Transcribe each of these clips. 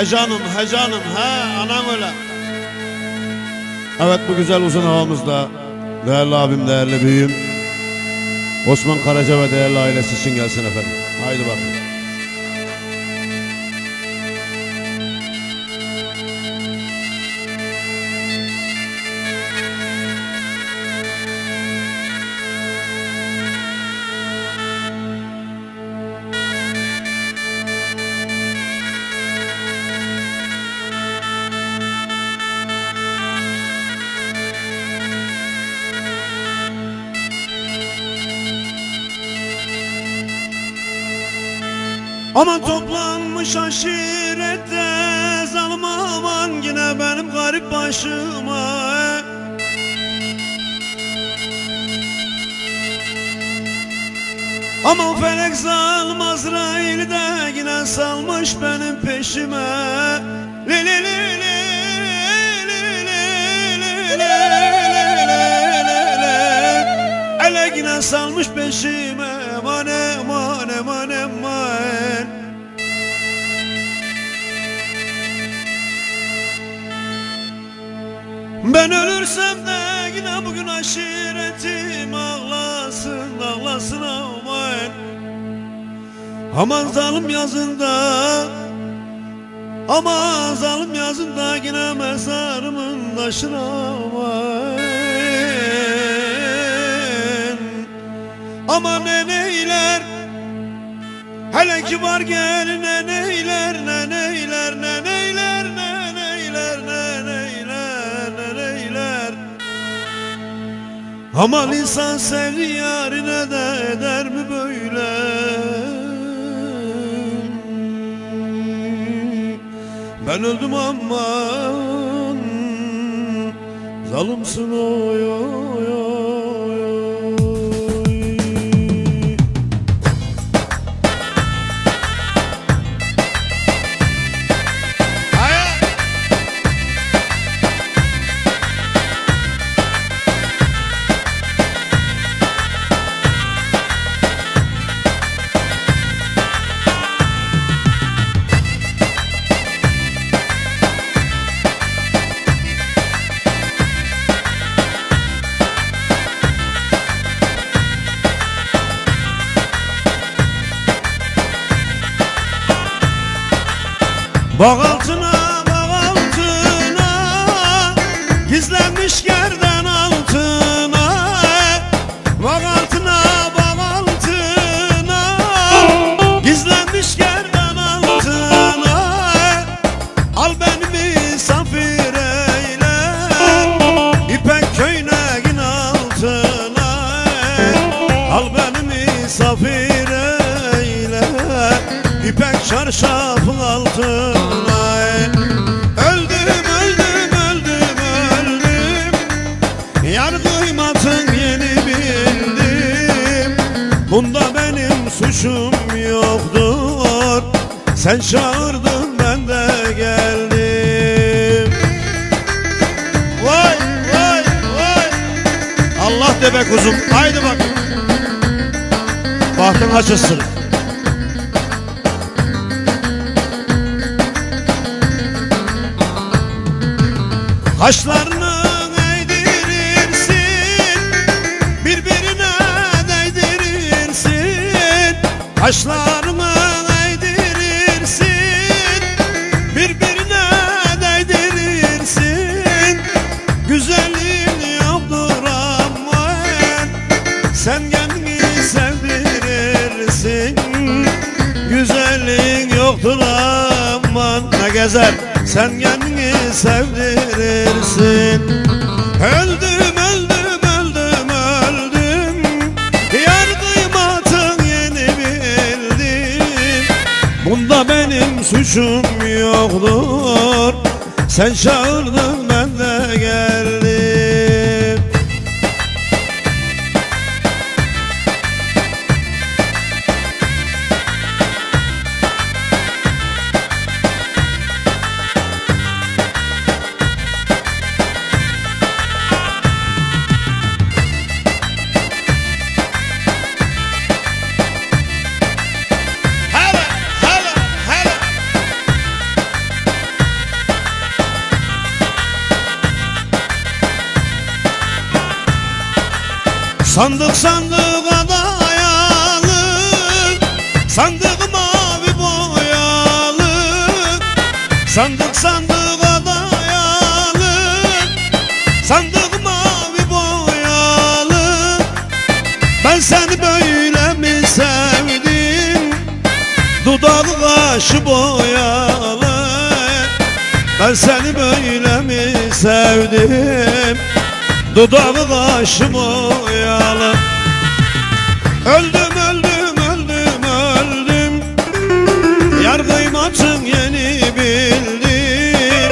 He canım, he canım, he anam öyle. Evet, bu güzel uzun havamızda değerli abim, değerli büyüğüm Osman Karaca ve değerli ailesi için gelsin efendim. Haydi bakın. Aman toplanmış aşirette zalim aman yine benim garip başıma. Aman felek zalim Azrail de yine salmış benim peşime. Li li li li li li li li ele yine salmış peşime. Eman eman eman eman. Ben ölürsem de yine bugün aşiretim ağlasın ağlasın aman. Aman zalim yazında, aman zalim yazında yine mezarımın taşına aman. Aman ne neyler, hele ki var gelin ne neyler, ne neyler, ne neyler, ne neyler, ne neyler, ne neyler. Aman insan sevdi yarine de eder mi böyle? Ben öldüm aman, zalimsin oy oy oy. Bağ altına, bağ altına, gizlenmiş gerden altına. Bağ altına, bağ altına, gizlenmiş gerden altına. Al beni misafir eyle, İpek köyneğin altına. Al beni misafir eyle, İpek çarşafın altına. Öldüm, öldüm, öldüm, öldüm. Yar duymadın yeni bildim. Bunda benim suçum yoktur. Sen çağırdın ben de geldim. Vay vay vay. Allah de be kuzum. Haydi bak. Bahtın açılsın. Kaşlarını eğdirirsin, birbirine değdirirsin. Kaşlarını eğdirirsin, birbirine değdirirsin. Güzelliğin yoktur aman, sen kendini sevdirirsin. Güzelliğin yoktur aman, ne gezer sen kendini sevdirirsin. Öldüm, öldüm, öldüm, öldüm. Yar kıymatın yeni bildim. Bunda benim suçum yoktur. Sen çağırdın ben de geldim. Sandık sandığa dayalı, sandık mavi boyalı. Sandık sandığa dayalı, sandık mavi boyalı. Ben seni böyle mi sevdim, dudağı kaşı boyalı. Ben seni böyle mi sevdim, dudağı kaşı boyalı. Öldüm öldüm öldüm öldüm, yar kıymatın yeni bildim.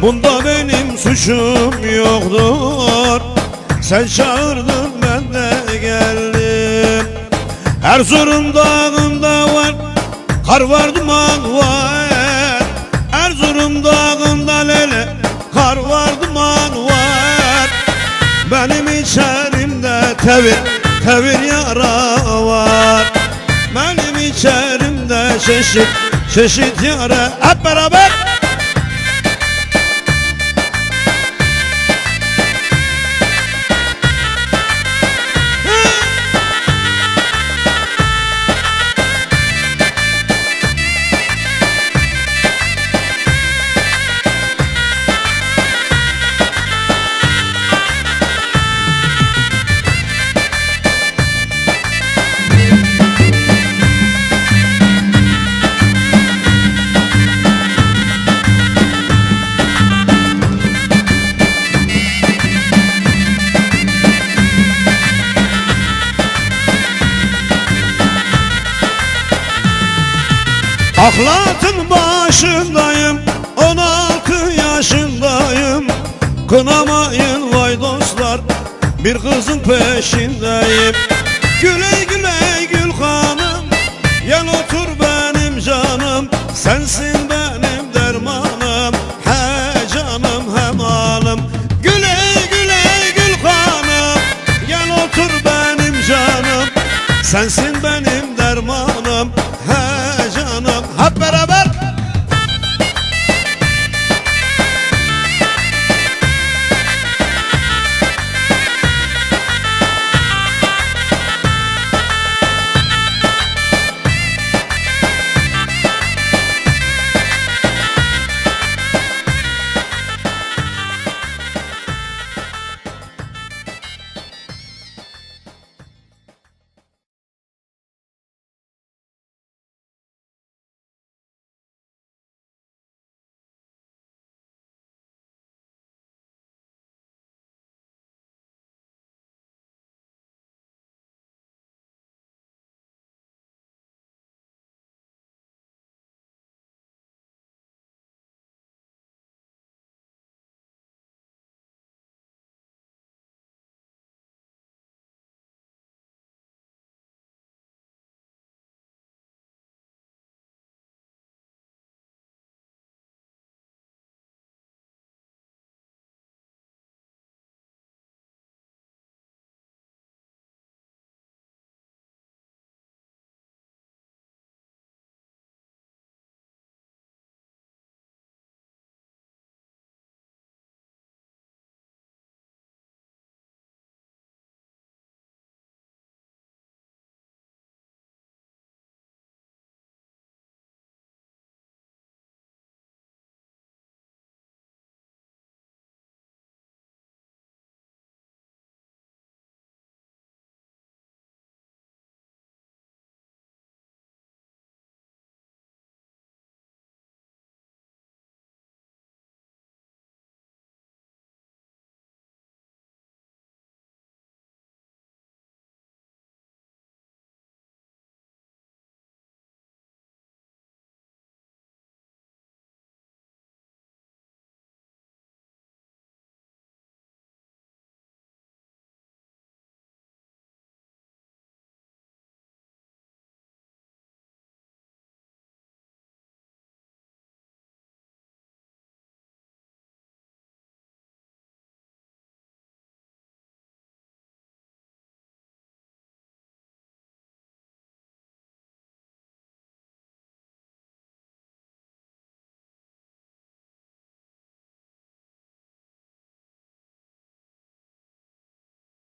Bunda benim suçum yoktur, sen çağırdın ben de geldim. Erzurum dağında var, kar var duman var. Erzurum dağında lele, kar var duman var. Benim içerimde tevir, tevir yara var. Benim içerimde çeşit, çeşit yara. Hep beraber. Ahlatın başındayım, 16 yaşındayım. Kınamayın vay dostlar, bir kızın peşindeyim. Güle güle gül hanım, gel otur benim canım. Sensin benim dermanım, he canım he malım. Güle güle gül hanım, gel otur benim canım. Sensin benim